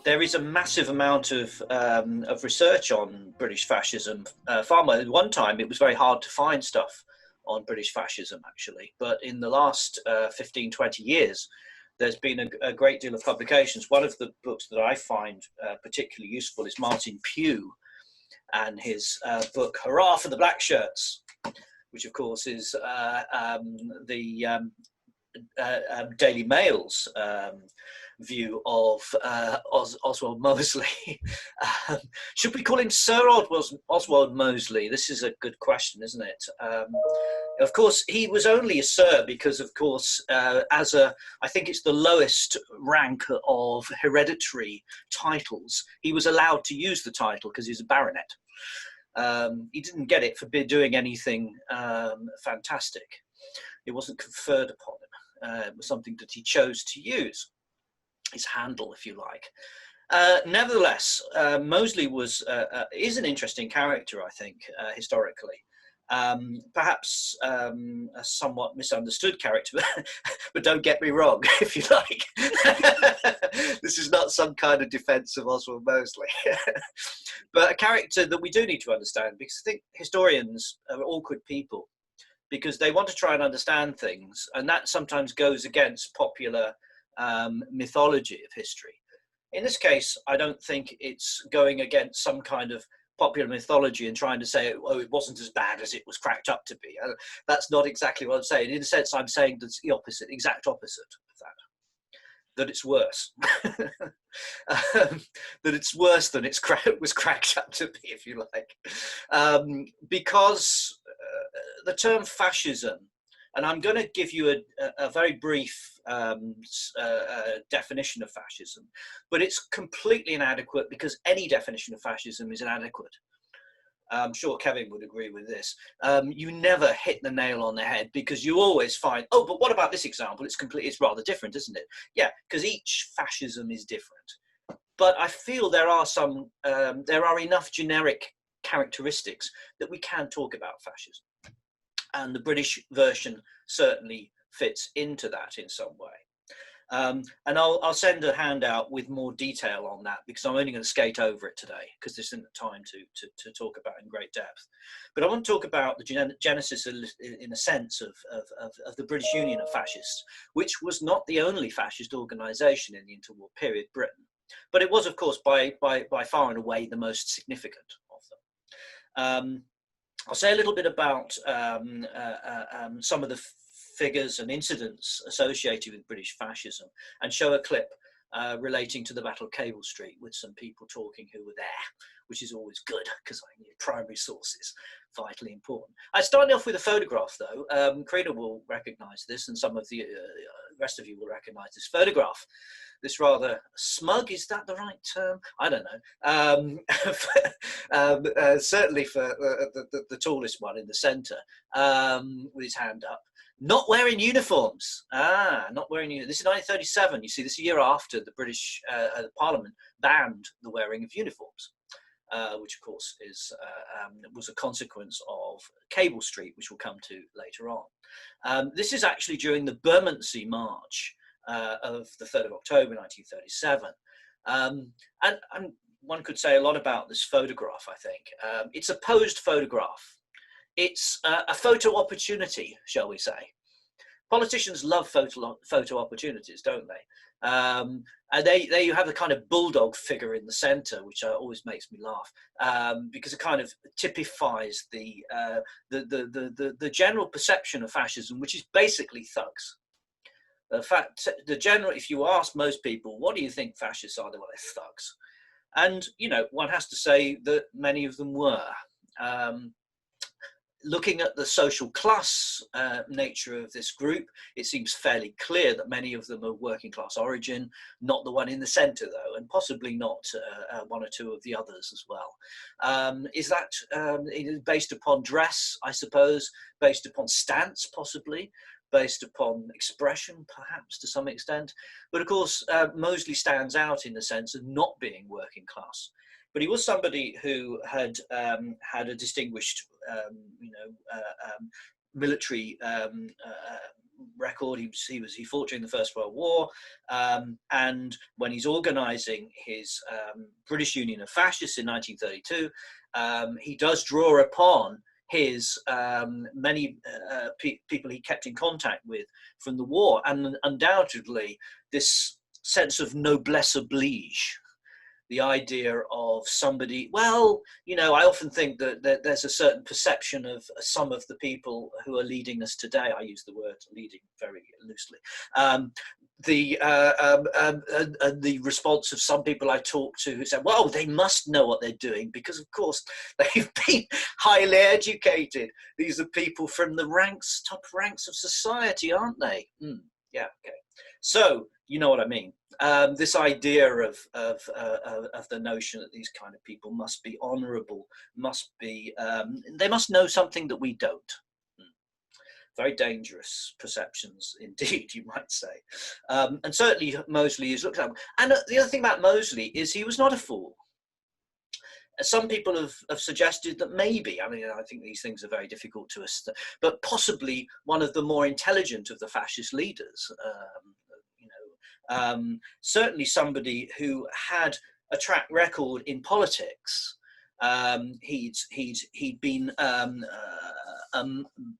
there is a massive amount of research on British fascism. Far more. At one time, it was very hard to find stuff on British fascism, actually. But in the last 15, 20 years, there's been a great deal of publications. One of the books that I find particularly useful is Martin Pugh and his book, Hurrah for the Black Shirts, which, of course, is the Daily Mail's view of Oswald Mosley. Should we call him Sir Oswald Mosley? This is a good question, isn't it? Of course, he was only a Sir because, of course, I think it's the lowest rank of hereditary titles, he was allowed to use the title because he's a baronet. He didn't get it for doing anything fantastic. It wasn't conferred upon him. It was something that he chose to use, his handle, if you like. Nevertheless, Mosley is an interesting character, I think, historically. Perhaps a somewhat misunderstood character, but don't get me wrong, if you like. This is not some kind of defense of Oswald Mosley, but a character that we do need to understand, because I think historians are awkward people, because they want to try and understand things, and that sometimes goes against popular mythology of history. In this case, I don't think it's going against some kind of popular mythology and trying to say, oh, it wasn't as bad as it was cracked up to be. That's not exactly what I'm saying. In a sense, I'm saying that's the opposite, exact opposite of that it's worse. That it's worse than it was cracked up to be, if you like. Because the term fascism, and I'm going to give you a very brief definition of fascism, but it's completely inadequate because any definition of fascism is inadequate. I'm sure Kevin would agree with this. You never hit the nail on the head because you always find, oh, but what about this example? It's rather different, isn't it? Yeah, because each fascism is different. But I feel there are enough generic characteristics that we can talk about fascism. And the British version certainly fits into that in some way. And I'll send a handout with more detail on that, because I'm only going to skate over it today because this isn't the time to talk about in great depth. But I want to talk about the genesis, in a sense, of the British Union of Fascists, which was not the only fascist organisation in the interwar period Britain, but it was, of course, by far and away the most significant of them. I'll say a little bit about some of the figures and incidents associated with British fascism, and show a clip relating to the Battle of Cable Street with some people talking who were there, which is always good because I need primary sources, vitally important. I started off with a photograph, though. Karina will recognise this, and some of the rest of you will recognise this photograph. This rather smug, is that the right term? I don't know. Certainly for the tallest one in the centre, with his hand up. Not wearing uniforms. Not wearing uniforms. This is 1937. You see, this is a year after the British Parliament banned the wearing of uniforms, which, of course, was a consequence of Cable Street, which we'll come to later on. This is actually during the Bermondsey March of the 3rd of October 1937. And one could say a lot about this photograph, I think. It's a posed photograph. It's a photo opportunity, shall we say. Politicians love photo opportunities, don't they? And there you have the kind of bulldog figure in the centre, which always makes me laugh, because it kind of typifies the general perception of fascism, which is basically thugs. If you ask most people, what do you think fascists are? They're thugs. And, one has to say that many of them were. Looking at the social class nature of this group, it seems fairly clear that many of them are working class origin, not the one in the centre though, and possibly not one or two of the others as well. Is that based upon dress, I suppose, based upon stance possibly, based upon expression perhaps to some extent? But of course, Mosley stands out in the sense of not being working class. But he was somebody who had a distinguished, military record. He fought during the First World War, and when he's organising his British Union of Fascists in 1932, he does draw upon his many people he kept in contact with from the war, and undoubtedly this sense of noblesse oblige. The idea of somebody, well, you know, I often think that there's a certain perception of some of the people who are leading us today. I use the word leading very loosely. The response of some people I talk to who said, well, they must know what they're doing because, of course, they've been highly educated. These are people from the top ranks of society, aren't they? Yeah, okay. So, you know what I mean. This idea of the notion that these kind of people must be honourable, they must know something that we don't. Very dangerous perceptions indeed, you might say. And certainly Mosley is looked at. And the other thing about Mosley is he was not a fool. Some people have suggested that maybe, I mean, I think these things are very difficult to us, but possibly one of the more intelligent of the fascist leaders. Certainly somebody who had a track record in politics. He'd been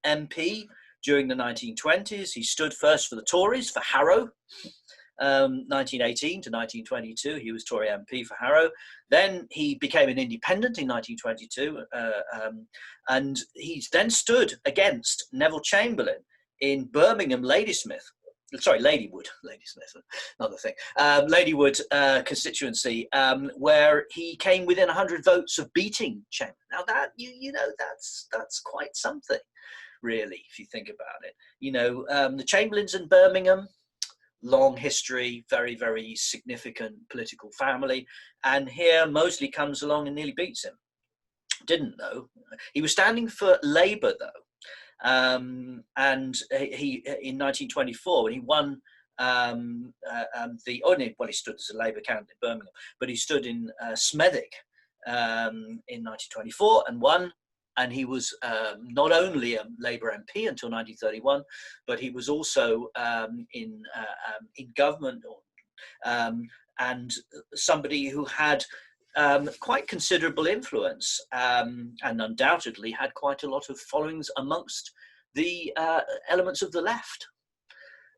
MP during the 1920s. He stood first for the Tories, for Harrow. 1918 to 1922, he was Tory MP for Harrow. Then he became an independent in 1922, and he then stood against Neville Chamberlain in Birmingham, Ladywood, another thing, Ladywood constituency, where he came within 100 votes of beating Chamberlain. Now that you know that's quite something, really, if you think about it. You know, the Chamberlains in Birmingham, long history, very, very significant political family, and here Mosley comes along and nearly beats him. Didn't though. He was standing for Labour though. And he in 1924 when he won he stood as a Labour candidate in Birmingham, but he stood in Smethwick in 1924 and won. And he was not only a Labour MP until 1931, but he was also in government, and somebody who had quite considerable influence, and undoubtedly had quite a lot of followings amongst the elements of the left.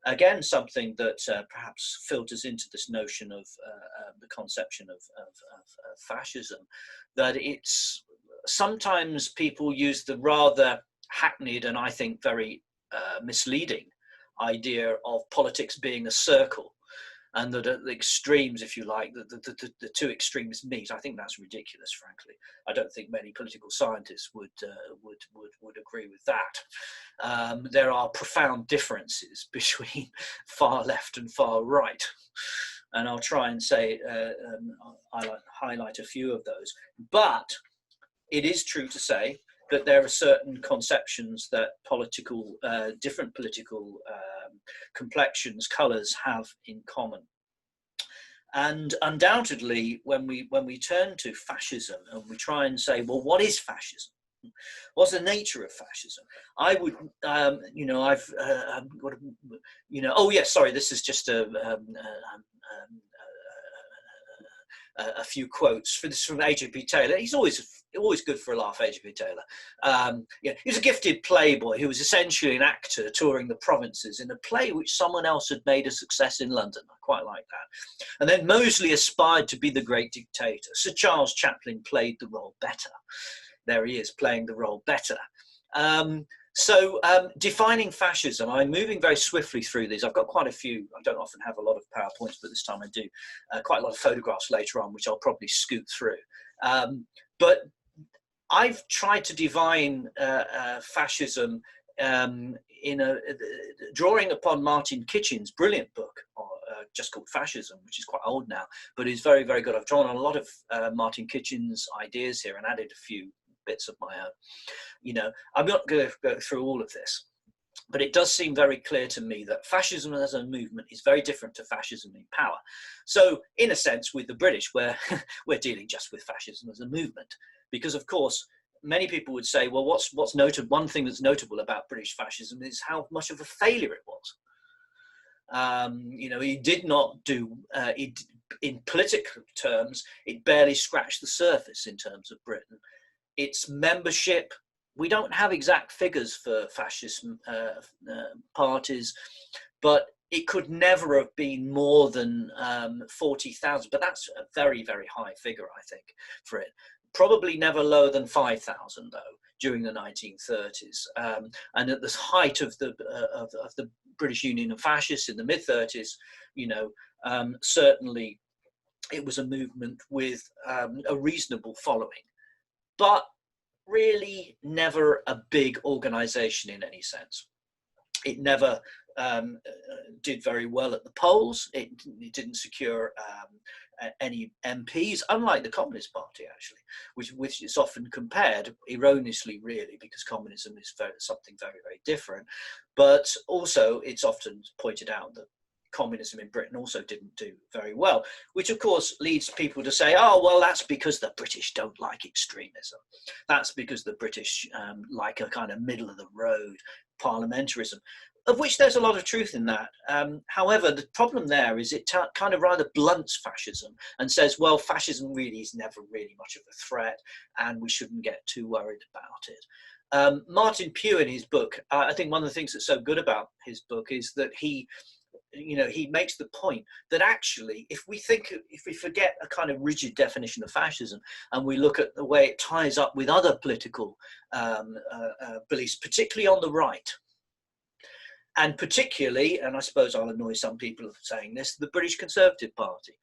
Again, something that perhaps filters into this notion of the conception of fascism, that it's sometimes people use the rather hackneyed and I think very misleading idea of politics being a circle, and that at the extremes, if you like, the two extremes meet. I think that's ridiculous, frankly. I don't think many political scientists would agree with that. There are profound differences between far left and far right, and I'll try and say highlight a few of those. But it is true to say that there are certain conceptions that different political complexions, colours have in common. And undoubtedly, when we turn to fascism and we try and say, well, what is fascism? What's the nature of fascism? I would, oh yes, sorry, this is just a few quotes from H.P. Taylor. He's always good for a laugh, H.P. Taylor. He was a gifted playboy who was essentially an actor touring the provinces in a play which someone else had made a success in London. I quite like that. And then Mosely aspired to be the great dictator. Sir Charles Chaplin played the role better. There he is, playing the role better. So defining fascism, I'm moving very swiftly through these. I've got quite a few. I don't often have a lot of PowerPoints, but this time I do. Quite a lot of photographs later on, which I'll probably scoot through. But I've tried to define fascism drawing upon Martin Kitchen's brilliant book, just called Fascism, which is quite old now, but is very, very good. I've drawn on a lot of Martin Kitchen's ideas here and added a few bits of my own. You know, I'm not going to go through all of this, but it does seem very clear to me that fascism as a movement is very different to fascism in power. So in a sense, with the British, we're dealing just with fascism as a movement, because of course many people would say, well, what's notable? One thing that's notable about British fascism is how much of a failure it was. He did not do, in political terms, it barely scratched the surface in terms of Britain. Its membership, we don't have exact figures for fascist parties, but it could never have been more than 40,000, but that's a very, very high figure, I think, for it. Probably never lower than 5,000, though, during the 1930s. And at the height of the British Union of Fascists in the mid-30s, certainly it was a movement with a reasonable following, but really never a big organization in any sense. It never did very well at the polls. It didn't secure any MPs, unlike the Communist Party, actually, which is often compared, erroneously really, because communism is something very, very different. But also it's often pointed out that communism in Britain also didn't do very well, which of course leads people to say, oh, well, that's because the British don't like extremism. That's because the British like a kind of middle of the road parliamentarism, of which there's a lot of truth in that. However, the problem there is it kind of rather blunts fascism and says, well, fascism really is never really much of a threat and we shouldn't get too worried about it. Martin Pugh, in his book, I think one of the things that's so good about his book is that he makes the point that actually, if we forget a kind of rigid definition of fascism and we look at the way it ties up with other political beliefs, particularly on the right, and particularly, and I suppose I'll annoy some people for saying this, the British Conservative Party,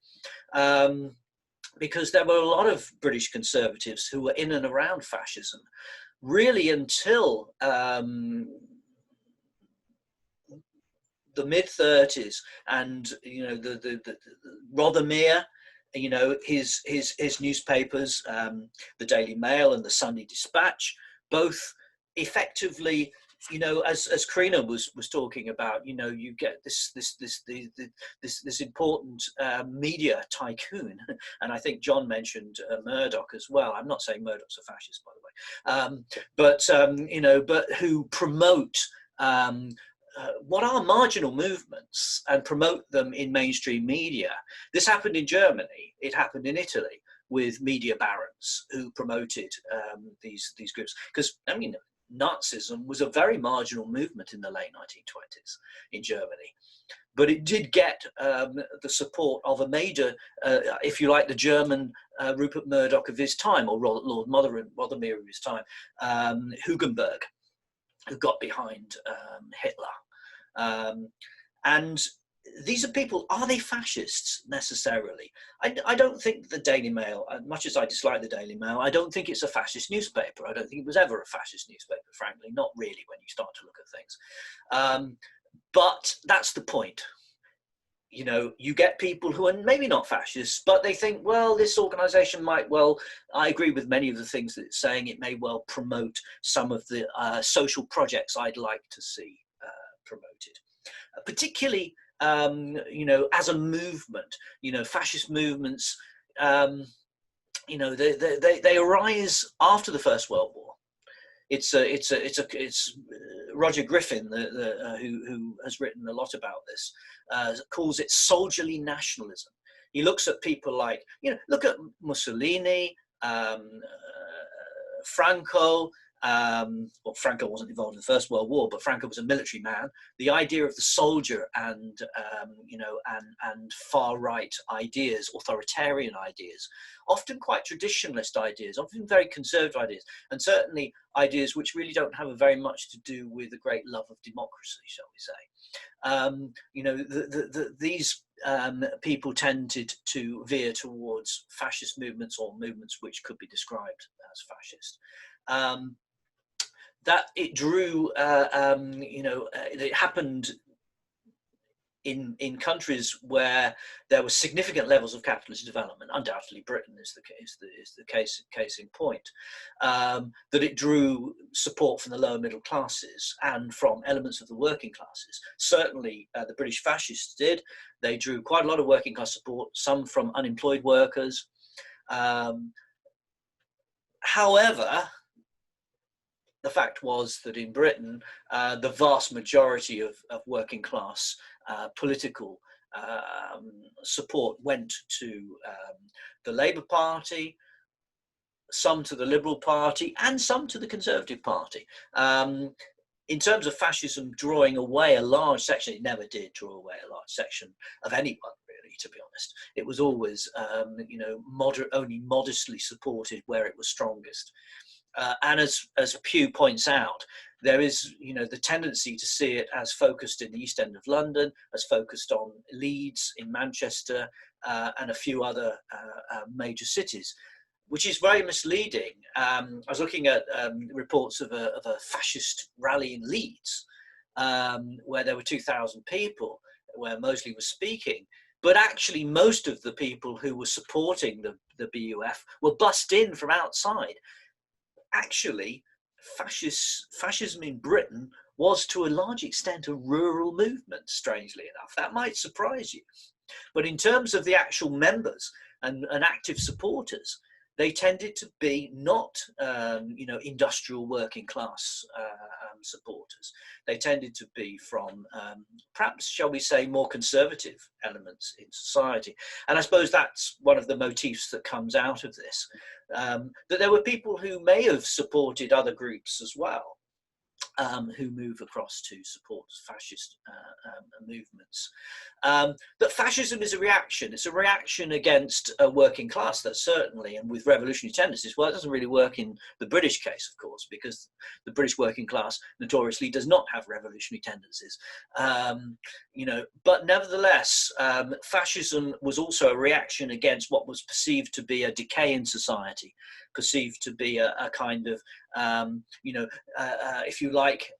because there were a lot of British Conservatives who were in and around fascism, really until the mid-30s, and the Rothermere, his newspapers, the Daily Mail and the Sunday Dispatch, both effectively, as Karina was talking about, you get this important media tycoon, and I think John mentioned Murdoch as well. I'm not saying Murdoch's a fascist, by the way, but who promote what are marginal movements and promote them in mainstream media. This happened in Germany. It happened in Italy with media barons who promoted these groups. Because, Nazism was a very marginal movement in the late 1920s in Germany. But it did get the support of a major, if you like, the German Rupert Murdoch of his time, or Lord Rothermere of his time, Hugenberg, who got behind Hitler. And these are people, are they fascists necessarily? I don't think the Daily Mail, much as I dislike the Daily Mail, I don't think it's a fascist newspaper. I don't think it was ever a fascist newspaper, frankly, not really when you start to look at things. But that's the point. You get people who are maybe not fascists, but they think, well, this organization might well, I agree with many of the things that it's saying, it may well promote some of the social projects I'd like to see promoted. Particularly, as a movement, fascist movements, they arise after the First World War. It's Roger Griffin, who has written a lot about this, calls it soldierly nationalism. He looks at people like, look at Mussolini, Franco. Well, Franco wasn't involved in the First World War, but Franco was a military man. The idea of the soldier and far right ideas, authoritarian ideas, often quite traditionalist ideas, often very conservative ideas, and certainly ideas which really don't have very much to do with a great love of democracy, shall we say. These people tended to veer towards fascist movements, or movements which could be described as fascist. That it drew, it happened in countries where there were significant levels of capitalist development. Undoubtedly, Britain is the case in point. That it drew support from the lower middle classes and from elements of the working classes. Certainly, the British fascists did. They drew quite a lot of working class support, some from unemployed workers. However, the fact was that in Britain, the vast majority of working class political support went to the Labour Party, some to the Liberal Party, and some to the Conservative Party. In terms of fascism drawing away a large section, it never did draw away a large section of anyone, really, to be honest. It was always, only modestly supported where it was strongest. And as Pew points out, there is, the tendency to see it as focused in the East End of London, as focused on Leeds, in Manchester, and a few other major cities, which is very misleading. I was looking at reports of a fascist rally in Leeds, where there were 2,000 people, where Mosley was speaking. But actually, most of the people who were supporting the BUF were bussed in from outside. Actually, fascism in Britain was to a large extent a rural movement, strangely enough. That might surprise you. But in terms of the actual members and active supporters, they tended to be not, industrial working class supporters. They tended to be from, perhaps, shall we say, more conservative elements in society. And I suppose that's one of the motifs that comes out of this, that there were people who may have supported other groups as well, who move across to support fascist movements. But fascism is a reaction. It's a reaction against a working class, that's certainly, and with revolutionary tendencies. Well, it doesn't really work in the British case, of course, because the British working class notoriously does not have revolutionary tendencies. But nevertheless, fascism was also a reaction against what was perceived to be a decay in society, perceived to be a kind of, if you like,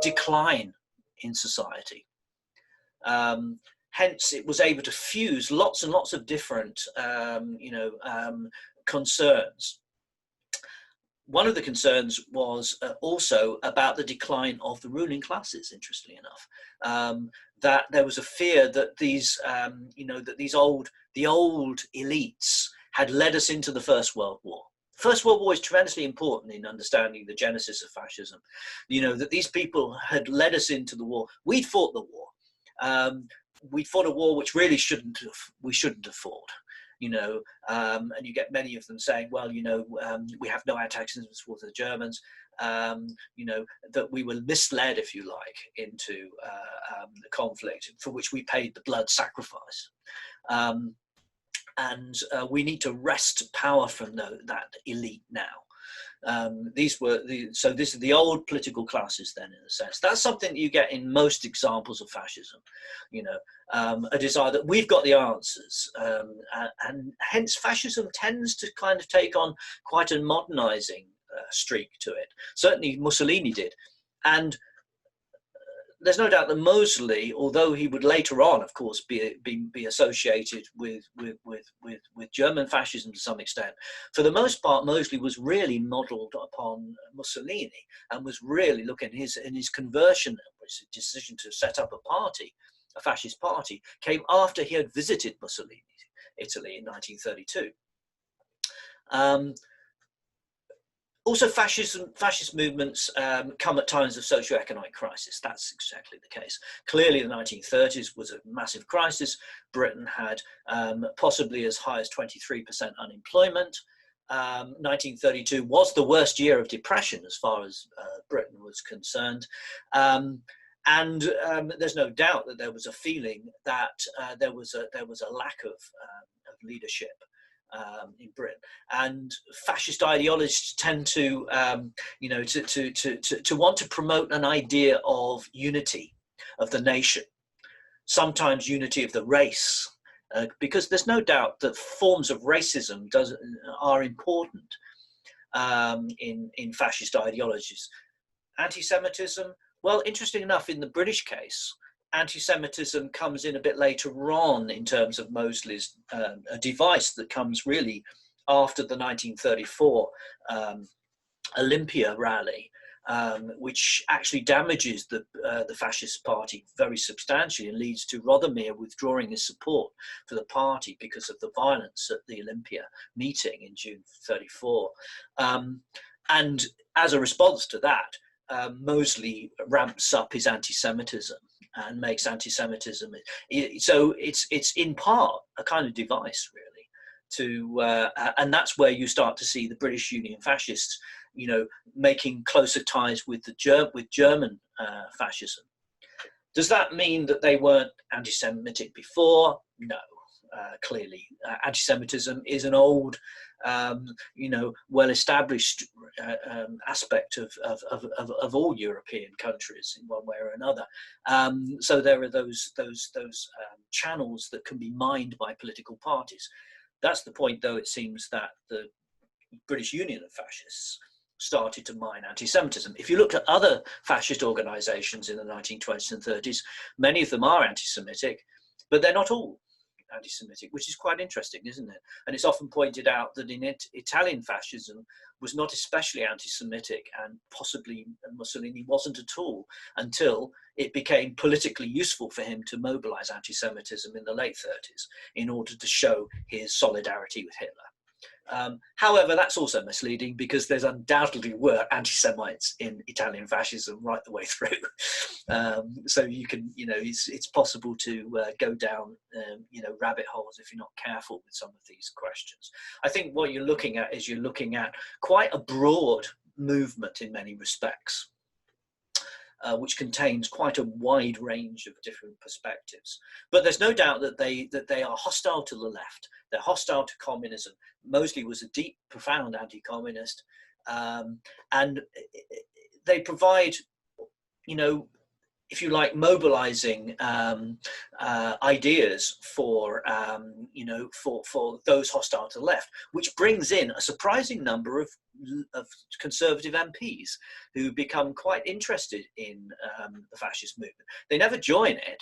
decline in society. Hence, it was able to fuse lots and lots of different, concerns. One of the concerns was also about the decline of the ruling classes, interestingly enough, that there was a fear that these, the old elites had led us into the First World War. First World War is tremendously important in understanding the genesis of fascism. That these people had led us into the war. We'd fought the war. We'd fought a war which really we shouldn't have fought. And you get many of them saying, well, we have no antagonism towards the Germans, that we were misled, if you like, into the conflict for which we paid the blood sacrifice. And we need to wrest power from that elite now. These are the old political classes then, in a sense. That's something that you get in most examples of fascism, a desire that we've got the answers. And hence fascism tends to kind of take on quite a modernizing streak to it. Certainly Mussolini did. And there's no doubt that Mosley, although he would later on, of course, be associated with German fascism to some extent, for the most part, Mosley was really modelled upon Mussolini and was really in his conversion, his decision to set up a fascist party, came after he had visited Mussolini's Italy in 1932. Also, fascist movements come at times of socio-economic crisis. That's exactly the case. Clearly, the 1930s was a massive crisis. Britain had possibly as high as 23% unemployment. 1932 was the worst year of depression as far as Britain was concerned. And there's no doubt that there was a feeling that there was a lack of leadership in Britain, and fascist ideologists tend to, to want to promote an idea of unity of the nation, sometimes unity of the race, because there's no doubt that forms of racism are important in fascist ideologies. Anti-Semitism, well, interesting enough, in the British case, anti-Semitism comes in a bit later on in terms of Mosley's a device that comes really after the 1934 Olympia rally, which actually damages the fascist party very substantially and leads to Rothermere withdrawing his support for the party because of the violence at the Olympia meeting in June 34. And as a response to that, Mosley ramps up his anti-Semitism and makes anti-Semitism. So it's in part a kind of device, really, to and that's where you start to see the British Union fascists, you know, making closer ties with with German fascism. Does that mean that they weren't anti-Semitic before? No. Clearly, anti-Semitism is an old, you know, well-established aspect of all European countries in one way or another. So there are those channels that can be mined by political parties. That's the point, though. It seems that the British Union of Fascists started to mine anti-Semitism. If you look at other fascist organizations in the 1920s and 30s, many of them are anti-Semitic, but they're not all anti-Semitic, which is quite interesting, isn't it? And it's often pointed out that in Italian fascism was not especially anti-Semitic, and possibly Mussolini wasn't at all until it became politically useful for him to mobilize anti-Semitism in the late 30s in order to show his solidarity with Hitler. However, that's also misleading, because there's undoubtedly were anti-Semites in Italian fascism right the way through. So you can, you know, it's possible to go down, you know, rabbit holes if you're not careful with some of these questions. I think what you're looking at is you're looking at quite a broad movement in many respects, which contains quite a wide range of different perspectives. But there's no doubt that they are hostile to the left. They're hostile to communism. Mosley was a deep, profound anti-communist, and they provide, you know, if you like, mobilizing ideas for, you know, for those hostile to the left, which brings in a surprising number of conservative MPs who become quite interested in the fascist movement. They never join it,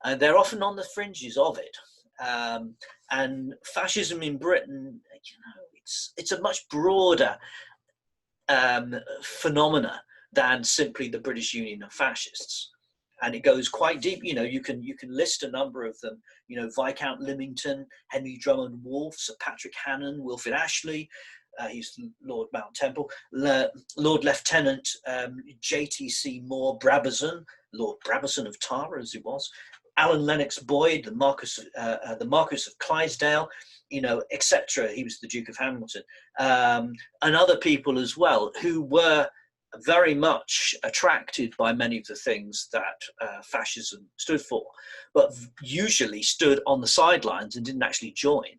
and they're often on the fringes of it. And fascism in Britain, you know, it's a much broader phenomena than simply the British Union of Fascists, and it goes quite deep. You know, you can list a number of them. You know, Viscount Lymington, Henry Drummond Wolff, Sir Patrick Hannon, Wilfrid Ashley. He's Lord Mount Temple, Lord Lieutenant J.T.C. Moore Brabazon, Lord Brabazon of Tara, as he was. Alan Lennox Boyd, the Marquis of Clydesdale, you know, etc. He was the Duke of Hamilton, and other people as well who were very much attracted by many of the things that fascism stood for, but usually stood on the sidelines and didn't actually join.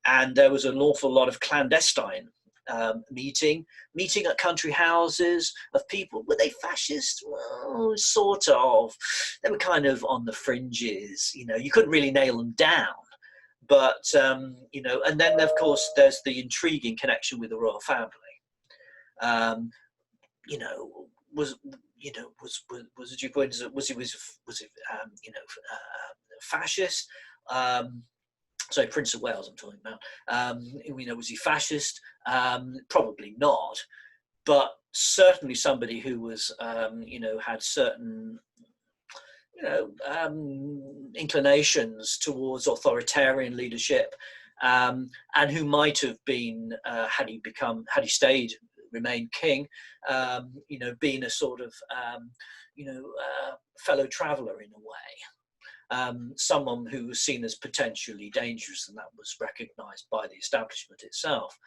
And there was an awful lot of clandestine meeting at country houses of people. Were they fascist? Well, sort of. They were kind of on the fringes, you know, you couldn't really nail them down. But, you know, and then of course there's the intriguing connection with the royal family. You know, was the Duke was he you know, fascist? Sorry, Prince of Wales I'm talking about. You know, was he fascist? Probably not, but certainly somebody who was, you know, had certain, you know, inclinations towards authoritarian leadership, and who might have been, had he remained king, you know, being a sort of, you know, fellow traveller in a way. Someone who was seen as potentially dangerous, and that was recognised by the establishment itself.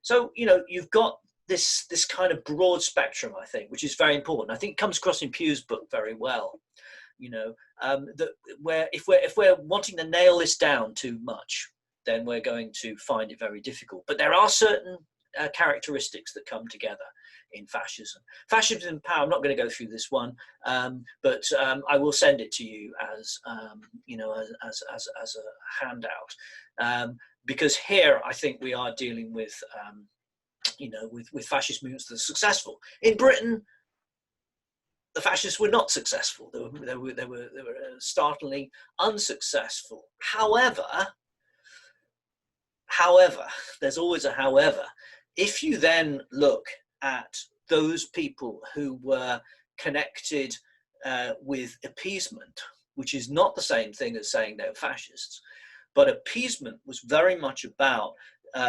So, you know, you've got this kind of broad spectrum, I think, which is very important. I think it comes across in Pugh's book very well. You know, that where if we're wanting to nail this down too much, then we're going to find it very difficult. But there are certain characteristics that come together in fascism. Fascism in power. I'm not going to go through this one, but I will send it to you as, you know, as a handout, because here I think we are dealing with, you know, with fascist movements that are successful. In Britain, the fascists were not successful. They were startlingly unsuccessful. However, there's always a however. If you then look at those people who were connected with appeasement, which is not the same thing as saying they're fascists, but appeasement was very much about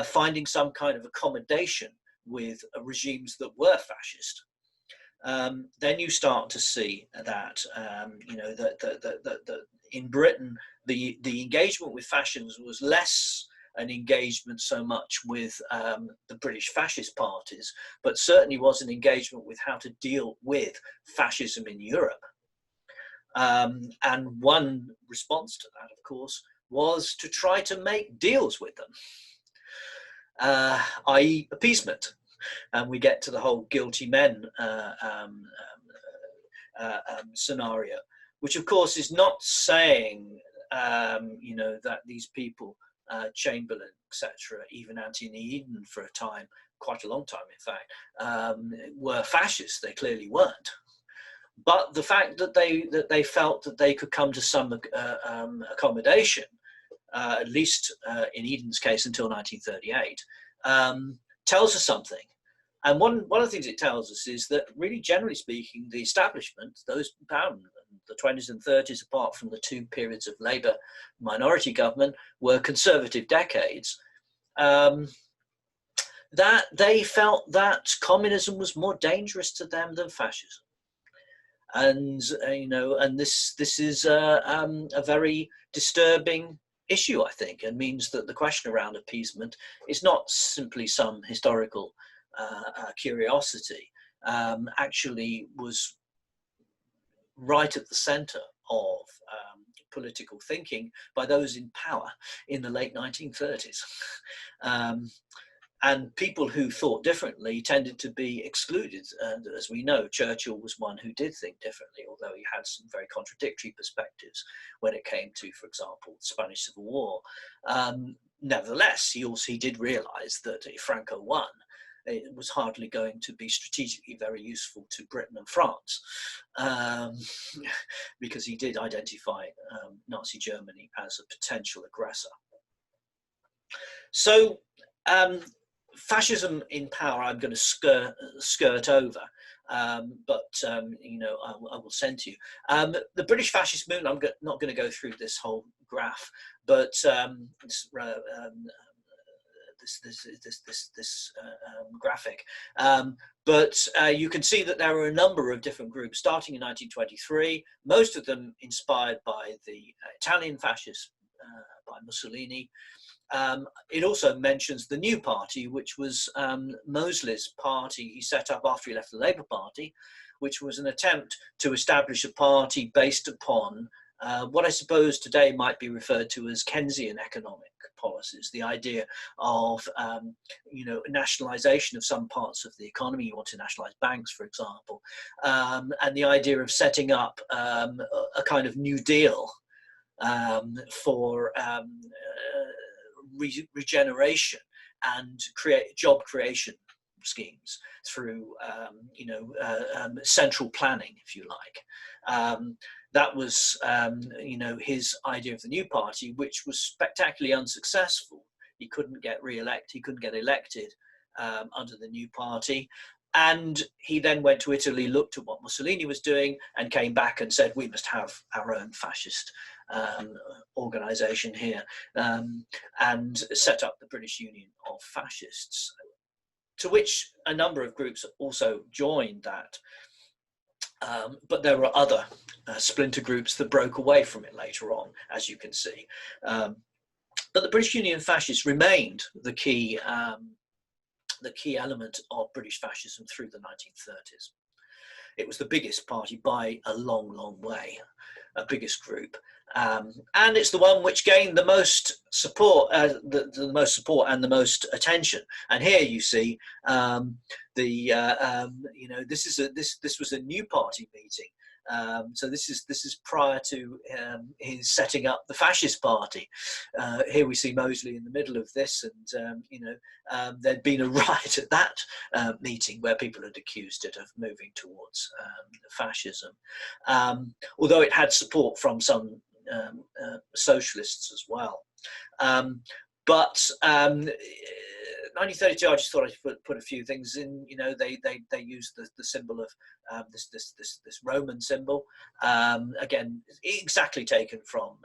finding some kind of accommodation with regimes that were fascist, then you start to see that that in Britain the engagement with fascism was less an engagement so much with the British fascist parties, but certainly was an engagement with how to deal with fascism in Europe. And one response to that, of course, was to try to make deals with them, i.e. appeasement. And we get to the whole guilty men scenario, which of course is not saying, that these people, Chamberlain, etc., even Anthony Eden for a time, quite a long time in fact, were fascists. They clearly weren't. But the fact that they felt that they could come to some accommodation, at least in Eden's case until 1938, tells us something. And one of the things it tells us is that, really generally speaking, the establishment, those the 20s and 30s, apart from the two periods of Labour minority government, were conservative decades. That they felt that communism was more dangerous to them than fascism. And and this is a very disturbing issue, I think, and means that the question around appeasement is not simply some historical curiosity. Actually, was right at the centre of political thinking by those in power in the late 1930s. And people who thought differently tended to be excluded. And as we know, Churchill was one who did think differently, although he had some very contradictory perspectives when it came to, for example, the Spanish Civil War. Nevertheless, he did realise that if Franco won, it was hardly going to be strategically very useful to Britain and France, because he did identify Nazi Germany as a potential aggressor. So, fascism in power, I'm going to skirt over, but I will send to you. The British fascist movement, I'm not going to go through this whole graph, but this graphic. But you can see that there are a number of different groups starting in 1923, most of them inspired by the Italian fascists, by Mussolini. It also mentions the New Party, which was Mosley's party he set up after he left the Labour Party, which was an attempt to establish a party based upon what I suppose today might be referred to as Keynesian economic policies, the idea of nationalisation of some parts of the economy. You want to nationalise banks, for example, and the idea of setting up a kind of New Deal for regeneration and job creation schemes through central planning, if you like. That was his idea of the New Party, which was spectacularly unsuccessful. He couldn't get he couldn't get elected under the New Party. And he then went to Italy, looked at what Mussolini was doing, and came back and said, we must have our own fascist organisation here, and set up the British Union of Fascists, to which a number of groups also joined that. But there were other splinter groups that broke away from it later on, as you can see. But the British Union of Fascists remained the key element of British fascism through the 1930s. It was the biggest party by a long, long way, a biggest group. And it's the one which gained the most support, the most support and the most attention. And here you see this was a new party meeting. So this is prior to his setting up the fascist party. Here we see Mosely in the middle of this, and there'd been a riot at that meeting where people had accused it of moving towards fascism, although it had support from some socialists as well. But 1932, I just thought I'd put a few things in. They used the symbol of this Roman symbol, again exactly taken from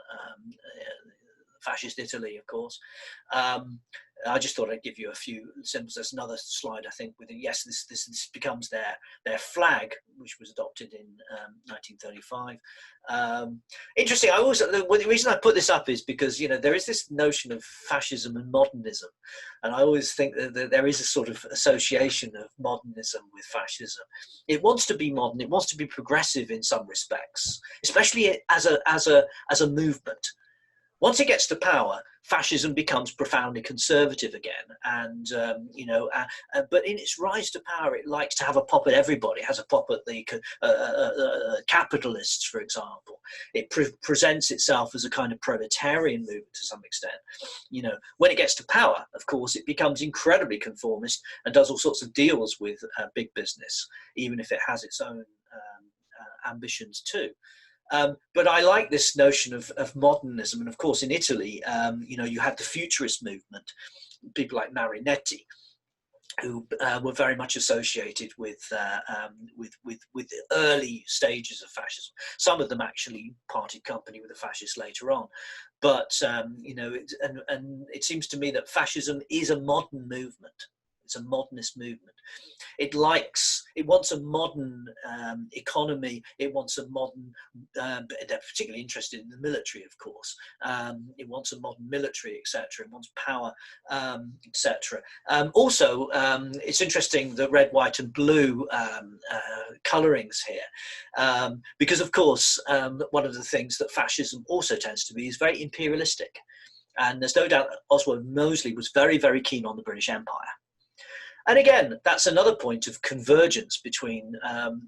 fascist Italy, of course. I just thought I'd give you a few symbols. There's another slide, I think, with it. Yes, this becomes their flag, which was adopted in 1935. Interesting. The reason I put this up is because, you know, there is this notion of fascism and modernism, and I always think that there is a sort of association of modernism with fascism. It wants to be modern. It wants to be progressive in some respects, especially as a movement. Once it gets to power, fascism becomes profoundly conservative again, and but in its rise to power, it likes to have a pop at everybody. It has a pop at the capitalists, for example. It presents itself as a kind of proletarian movement to some extent. You know, when it gets to power, of course, it becomes incredibly conformist and does all sorts of deals with big business, even if it has its own ambitions too. But I like this notion of modernism, and of course in Italy, you know, you had the futurist movement, people like Marinetti, who were very much associated with the early stages of fascism. Some of them actually parted company with the fascists later on. But you know, and it seems to me that fascism is a modern movement. It's a modernist movement. It wants a modern economy. It wants a modern, they're particularly interested in the military, of course. It wants a modern military, etc. It wants power, etc. Also, it's interesting the red, white, and blue colorings here, because of course, one of the things that fascism also tends to be is very imperialistic. And there's no doubt that Oswald Mosley was very, very keen on the British Empire. And again, that's another point of convergence between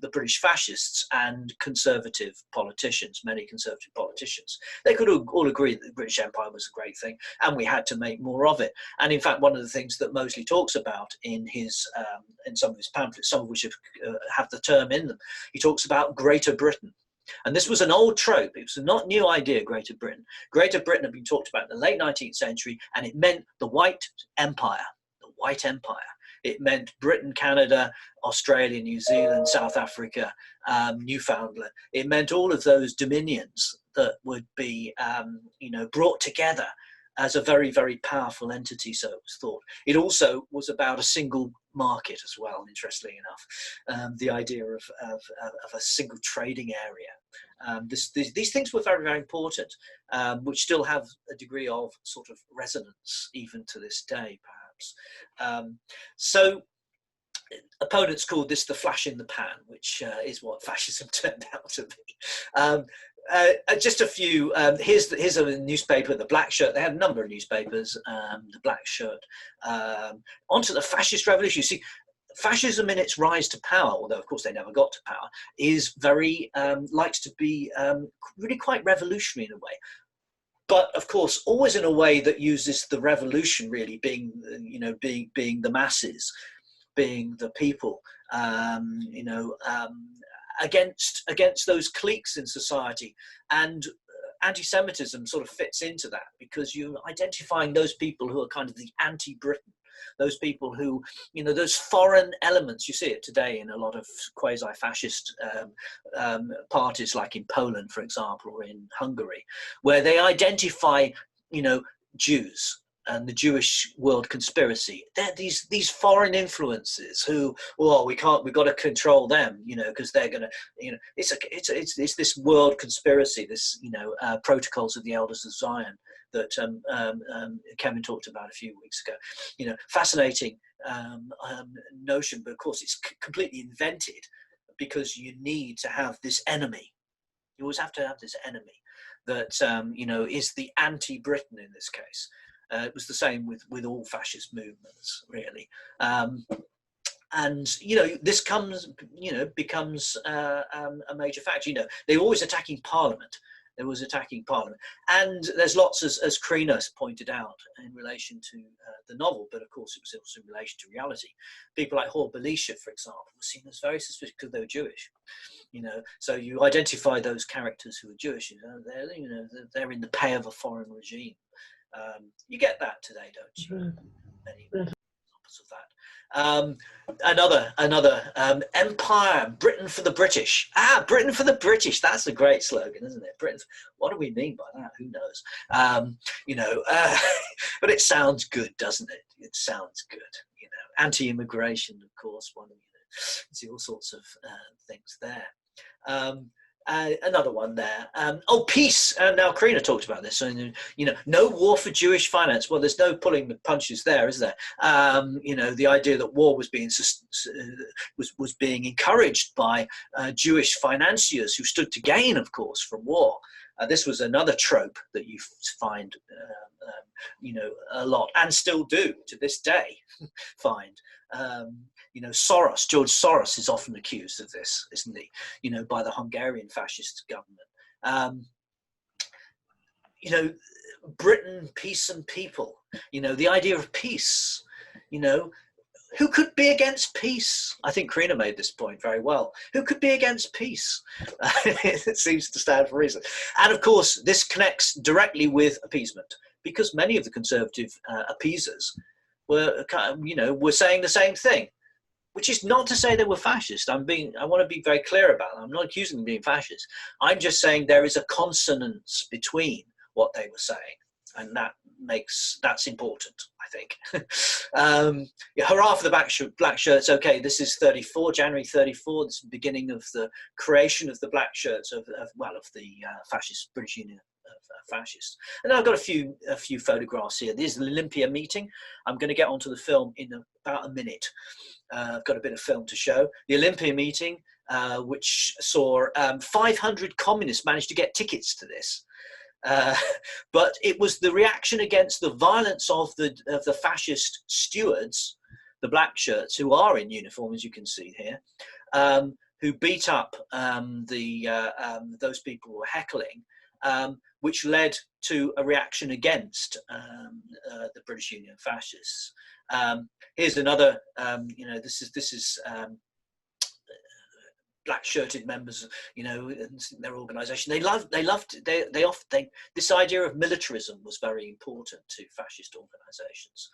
the British fascists and conservative politicians, many conservative politicians. They could all agree that the British Empire was a great thing and we had to make more of it. And in fact, one of the things that Mosley talks about in some of his pamphlets, some of which have the term in them, he talks about Greater Britain. And this was an old trope. It was a not new idea, Greater Britain. Greater Britain had been talked about in the late 19th century, and it meant the White Empire, the White Empire. It meant Britain, Canada, Australia, New Zealand, South Africa, Newfoundland. It meant all of those dominions that would be, you know, brought together as a very, very powerful entity, so it was thought. It also was about a single market as well, interestingly enough, the idea of a single trading area. These things were very, very important, which still have a degree of sort of resonance even to this day, perhaps. So opponents called this the flash in the pan, which is what fascism turned out to be. Just a few, here's a newspaper, the Black Shirt. They had a number of newspapers, the Black Shirt. Onto the Fascist Revolution. You see, fascism in its rise to power, although of course they never got to power, is very, likes to be really quite revolutionary in a way. But of course, always in a way that uses the revolution really being, you know, being the masses, being the people, you know, against those cliques in society. And anti-Semitism sort of fits into that, because you're identifying those people who are kind of the anti-Britain, those people who, you know, those foreign elements. You see it today in a lot of quasi-fascist parties, like in Poland, for example, or in Hungary, where they identify, you know, Jews and the Jewish world conspiracy. They're these foreign influences who, well, we've got to control them, you know, because they're going to, you know, it's this world conspiracy, this, you know, protocols of the elders of Zion that Kevin talked about a few weeks ago. You know, fascinating notion, but of course it's completely invented, because you need to have this enemy. You always have to have this enemy that, you know, is the anti-Britain in this case. It was the same with all fascist movements, really. And, you know, this becomes a major factor. You know, they're always attacking Parliament. They was attacking Parliament. And there's lots, as Krinos pointed out, in relation to the novel, but of course it was also in relation to reality. People like Hor Belisha, for example, were seen as very suspicious because they were Jewish. You know, so you identify those characters who are Jewish. They're in the pay of a foreign regime. You get that today, don't you? Many examples of that. Another empire, Britain for the British. Britain for the British. That's a great slogan, isn't it? Britain. What do we mean by that? Who knows? But it sounds good, doesn't it? It sounds good. Anti-immigration, of course. See all sorts of things there. Another one there. Peace. Now, Karina talked about this. So, no war for Jewish finance. Well, there's no pulling the punches there, is there? The idea that war was being encouraged by Jewish financiers who stood to gain, of course, from war. This was another trope that you find, a lot, and still do to this day find. Soros, George Soros is often accused of this, isn't he? By the Hungarian fascist government. Britain, peace and people. The idea of peace. Who could be against peace? I think Karina made this point very well. Who could be against peace? It seems to stand for reason. And of course, this connects directly with appeasement, because many of the conservative appeasers were saying the same thing. Which is not to say they were fascist. I want to be very clear about that. I'm not accusing them of being fascist. I'm just saying there is a consonance between what they were saying, and that's important, I think. Hurrah for the black shirts. Okay, this is January 34. This is the beginning of the creation of the black shirts of the fascist British Union. Fascists. And I've got a few photographs here. This is the Olympia meeting. I'm going to get onto the film in about a minute. I've got a bit of film to show. The Olympia meeting, which saw 500 communists manage to get tickets to this. But it was the reaction against the violence of the fascist stewards, the black shirts, who are in uniform, as you can see here, who beat up those people who were heckling, which led to a reaction against the British Union fascists. Here's another. This is black-shirted members, their organisation. This idea of militarism was very important to fascist organisations.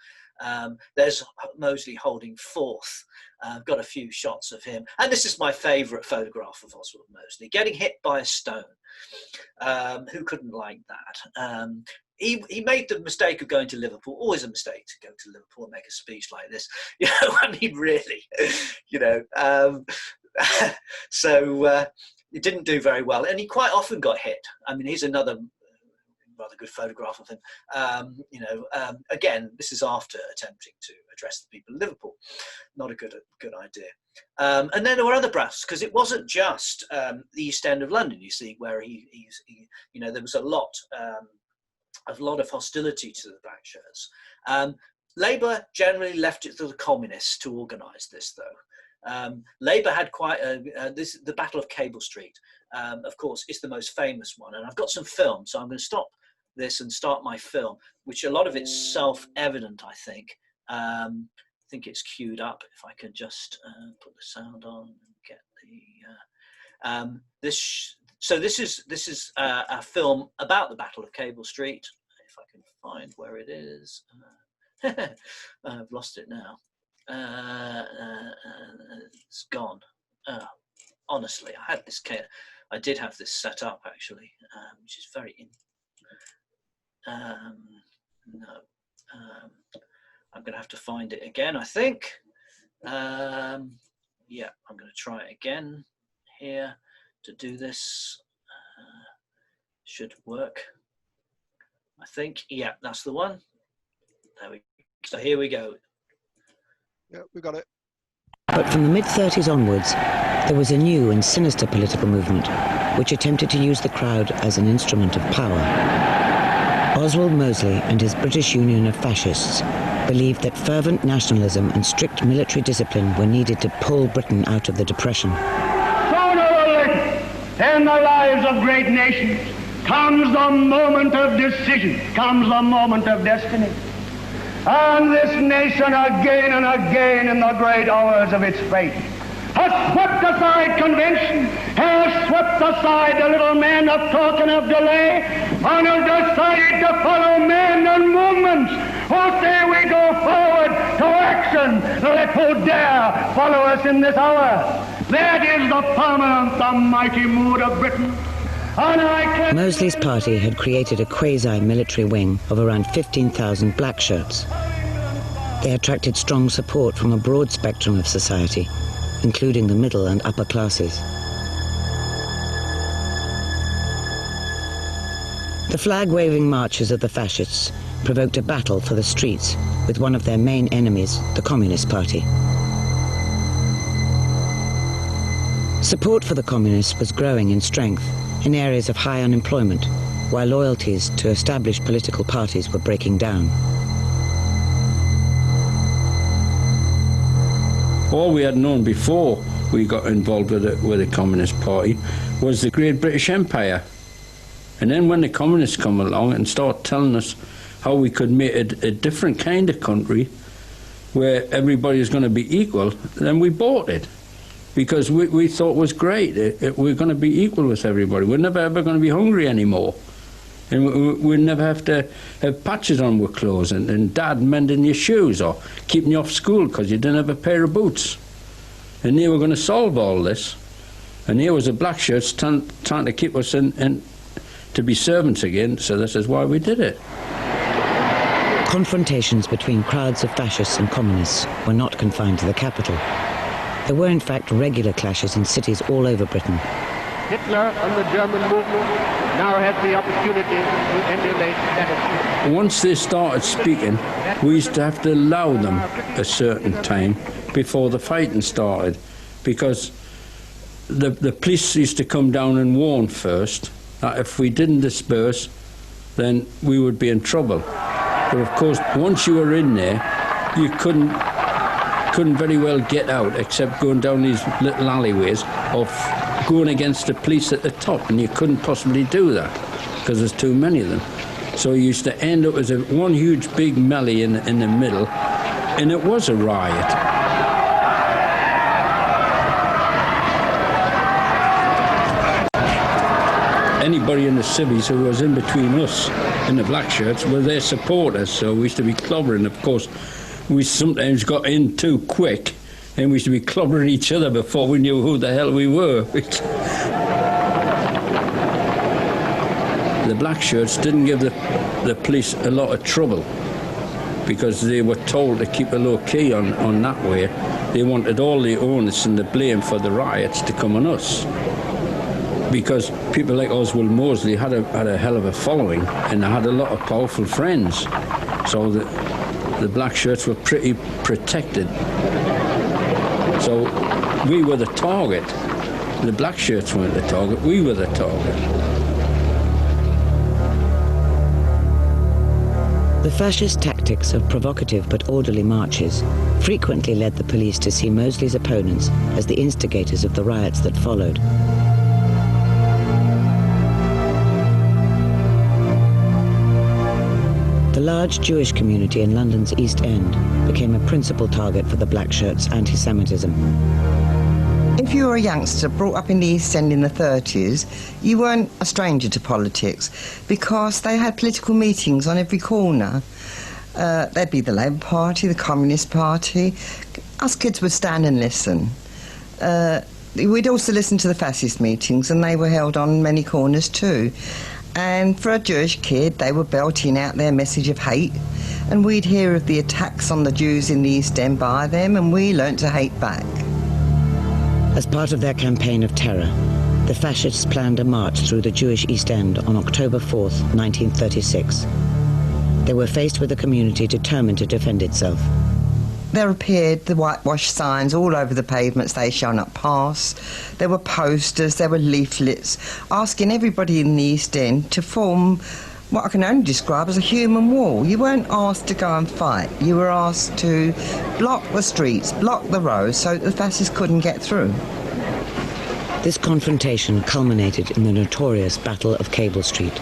There's Mosley holding forth. I've got a few shots of him, and this is my favourite photograph of Oswald Mosley getting hit by a stone. Who couldn't like that? He made the mistake of going to Liverpool. Always a mistake to go to Liverpool and make a speech like this. Really, so he didn't do very well, and he quite often got hit. Here's another rather good photograph of him. Again, this is after attempting to address the people of Liverpool. Not a good idea. And then there were other brass, because it wasn't just the East End of London, you see, where there was a lot of hostility to the black shirts. Labour generally left it to the communists to organise this, though. Labour had quite the Battle of Cable Street, of course, is the most famous one, and I've got some film, so I'm going to stop this and start my film, which a lot of it's self-evident, I think. I think it's queued up. If I can just put the sound on and get the this is a film about the Battle of Cable Street. If I can find where it is, I've lost it now. It's gone. Honestly, I did have this set up actually, which is very I'm going to have to find it again, I think. Yeah, I'm going to try it again here to do this. Should work, I think. Yeah, that's the one. There we go. So here we go. Yeah, we got it. But from the mid-30s onwards, there was a new and sinister political movement which attempted to use the crowd as an instrument of power. Oswald Mosley and his British Union of Fascists believed that fervent nationalism and strict military discipline were needed to pull Britain out of the Depression. Sooner or later, in the lives of great nations, comes the moment of decision, comes the moment of destiny. And this nation again and again in the great hours of its fate has swept aside convention, has swept aside the little men of talk and of delay, and has decided to follow men and movements who say we go forward to action. Let who dare follow us in this hour. That is the permanent, the mighty mood of Britain. Mosley's party had created a quasi-military wing of around 15,000 black shirts. They attracted strong support from a broad spectrum of society, including the middle and upper classes. The flag-waving marches of the fascists provoked a battle for the streets with one of their main enemies, the Communist Party. Support for the Communists was growing in strength in areas of high unemployment, while loyalties to established political parties were breaking down. All we had known before we got involved with the Communist Party was the Great British Empire. And then when the Communists come along and start telling us how we could make a different kind of country where everybody is going to be equal, then we bought it. Because we thought it was great. We're going to be equal with everybody. We're never ever going to be hungry anymore. And we'd never have to have patches on with clothes and Dad mending your shoes or keeping you off school because you didn't have a pair of boots. And they were going to solve all this. And here was the black shirts trying to keep us in to be servants again, so this is why we did it. Confrontations between crowds of fascists and communists were not confined to the capital. There were in fact regular clashes in cities all over Britain. Hitler and the German movement now has the opportunity to emulate that. Once they started speaking, we used to have to allow them a certain time before the fighting started, because the police used to come down and warn first that if we didn't disperse, then we would be in trouble. But of course, once you were in there, you couldn't very well get out except going down these little alleyways or going against the police at the top, and you couldn't possibly do that because there's too many of them. So you used to end up as one huge big melee in the middle, and it was a riot. Anybody in the civvies who was in between us and the black shirts were their supporters, so we used to be clobbering. Of course, we sometimes got in too quick, and we used to be clobbering each other before we knew who the hell we were. The black shirts didn't give the police a lot of trouble because they were told to keep a low key on that way. They wanted all the onus and the blame for the riots to come on us, because people like Oswald Mosley had a hell of a following, and they had a lot of powerful friends. So the black shirts were pretty protected. So we were the target. The black shirts weren't the target, we were the target. The fascist tactics of provocative but orderly marches frequently led the police to see Mosley's opponents as the instigators of the riots that followed. The large Jewish community in London's East End became a principal target for the black shirts' anti-Semitism. If you were a youngster brought up in the East End in the 30s, you weren't a stranger to politics, because they had political meetings on every corner. There'd be the Labour Party, the Communist Party. Us kids would stand and listen. We'd also listen to the fascist meetings, and they were held on many corners too. And for a Jewish kid, they were belting out their message of hate, and we'd hear of the attacks on the Jews in the East End by them, and we learnt to hate back. As part of their campaign of terror, the fascists planned a march through the Jewish East End on October 4th, 1936. They were faced with a community determined to defend itself. There appeared the whitewashed signs all over the pavements, "They shall not pass." There were posters, there were leaflets asking everybody in the East End to form what I can only describe as a human wall. You weren't asked to go and fight. You were asked to block the streets, block the roads so that the fascists couldn't get through. This confrontation culminated in the notorious Battle of Cable Street,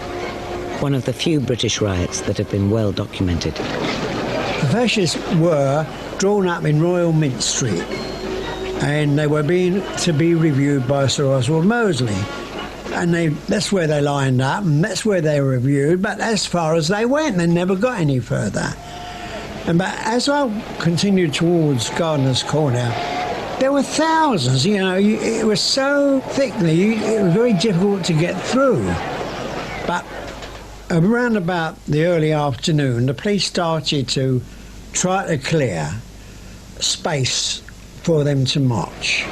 one of the few British riots that have been well documented. The fascists were drawn up in Royal Mint Street, and they were to be reviewed by Sir Oswald Mosley. And that's where they lined up, and that's where they were reviewed, but as far as they went, they never got any further. But as I continued towards Gardener's Corner, there were thousands, you know, it was so thickly, it was very difficult to get through. But around about the early afternoon, the police started to try to clear space for them to march.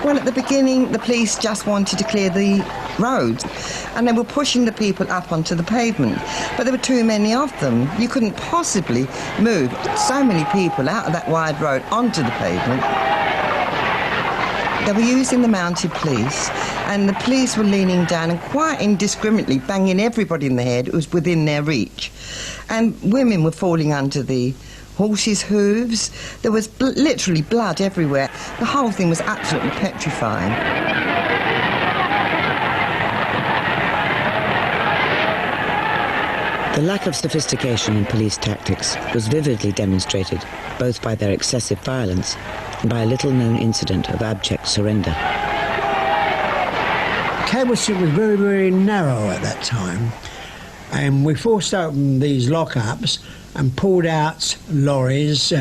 Well, at the beginning, the police just wanted to clear the roads, and they were pushing the people up onto the pavement. But there were too many of them. You couldn't possibly move so many people out of that wide road onto the pavement. They were using the mounted police, and the police were leaning down and quite indiscriminately banging everybody in the head who was within their reach. And women were falling under the horses' hooves. There was literally blood everywhere. The whole thing was absolutely petrifying. The lack of sophistication in police tactics was vividly demonstrated both by their excessive violence and by a little-known incident of abject surrender. Cable Street was very, very narrow at that time, and we forced open these lockups and pulled out lorries,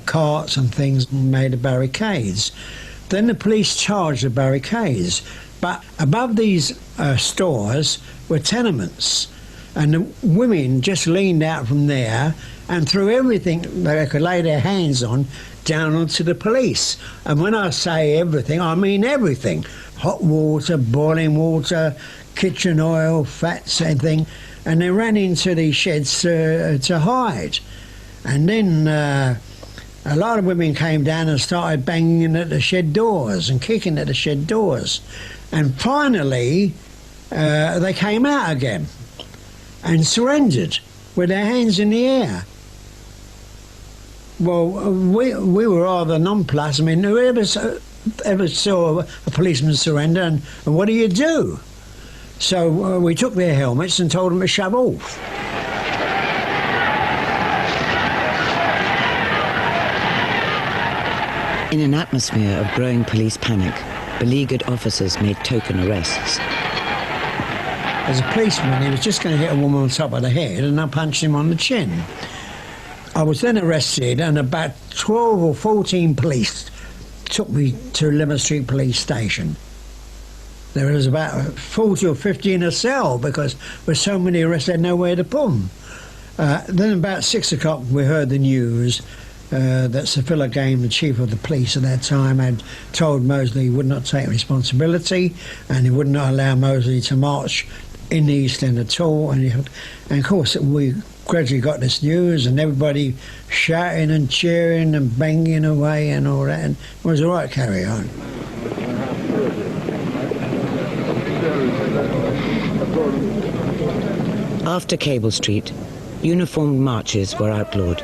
carts and things, and made the barricades. Then the police charged the barricades, but above these stores were tenements, and the women just leaned out from there and threw everything they could lay their hands on down onto the police. And when I say everything, I mean everything. Hot water, boiling water, kitchen oil, fats, everything. And they ran into these sheds to hide. And then a lot of women came down and started banging at the shed doors and kicking at the shed doors. And finally, they came out again and surrendered with their hands in the air. Well, we were rather nonplussed. I mean, whoever ever saw a policeman surrender, and what do you do? So we took their helmets and told them to shove off. In an atmosphere of growing police panic, beleaguered officers made token arrests. As a policeman, he was just going to hit a woman on top of the head, and I punched him on the chin. I was then arrested, and about 12 or 14 police took me to Limmer Street Police Station. There was about 40 or 50 in a cell because with so many arrests, they had nowhere to put them. Then about 6 o'clock, we heard the news that Sir Philip Game, the chief of the police at that time, had told Mosely he would not take responsibility and he would not allow Mosely to march in the East End at all. And of course, we gradually got this news and everybody shouting and cheering and banging away and all that, and it was all right, carry on. After Cable Street, uniformed marches were outlawed,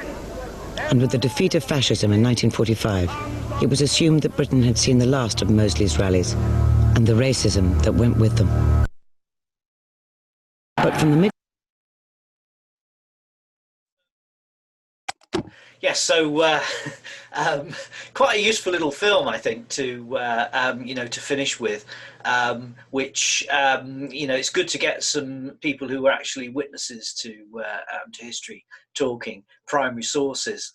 and with the defeat of fascism in 1945, it was assumed that Britain had seen the last of Mosley's rallies and the racism that went with them. But from the mid... Yes, so quite a useful little film, I think, to to finish with, which it's good to get some people who were actually witnesses to history talking, primary sources.